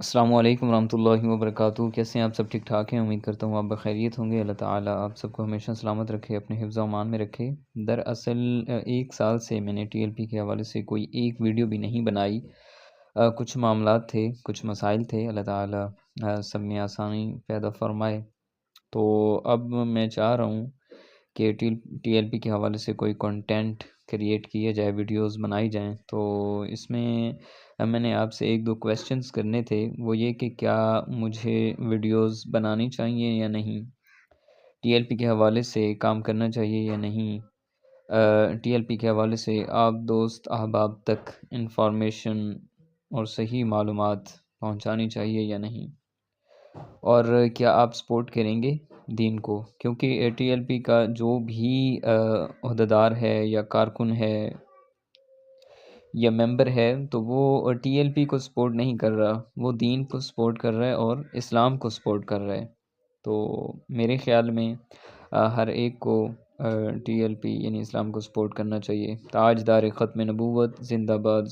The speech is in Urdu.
السلام علیکم ورحمۃ اللہ وبرکاتہ۔ کیسے ہیں آپ سب؟ ٹھیک ٹھاک ہیں؟ امید کرتا ہوں آپ بخیریت ہوں گے۔ اللہ تعالیٰ آپ سب کو ہمیشہ سلامت رکھے، اپنے حفظ و امان میں رکھے۔ دراصل ایک سال سے میں نے ٹی ایل پی کے حوالے سے کوئی ایک ویڈیو بھی نہیں بنائی۔ کچھ معاملات تھے، کچھ مسائل تھے، اللہ تعالیٰ سب میں آسانی پیدا فرمائے۔ تو اب میں چاہ رہا ہوں کہ ٹی ایل پی کے حوالے سے کوئی کنٹینٹ کریٹ کیا جائے، ویڈیوز بنائی جائیں۔ تو اس میں نے آپ سے ایک دو کویسچنز کرنے تھے، وہ یہ کہ کیا مجھے ویڈیوز بنانی چاہیے یا نہیں، ٹی ایل پی کے حوالے سے کام کرنا چاہیے یا نہیں، ٹی ایل پی کے حوالے سے آپ دوست احباب تک انفارمیشن اور صحیح معلومات پہنچانی چاہیے یا نہیں، اور کیا آپ سپورٹ کریں گے دین کو، کیونکہ ٹی ایل پی کا جو بھی عہدیدار ہے یا کارکن ہے یا ممبر ہے، تو وہ ٹی ایل پی کو سپورٹ نہیں کر رہا، وہ دین کو سپورٹ کر رہا ہے اور اسلام کو سپورٹ کر رہا ہے۔ تو میرے خیال میں ہر ایک کو ٹی ایل پی یعنی اسلام کو سپورٹ کرنا چاہیے۔ تاجدار ختم نبوت زندہ باد۔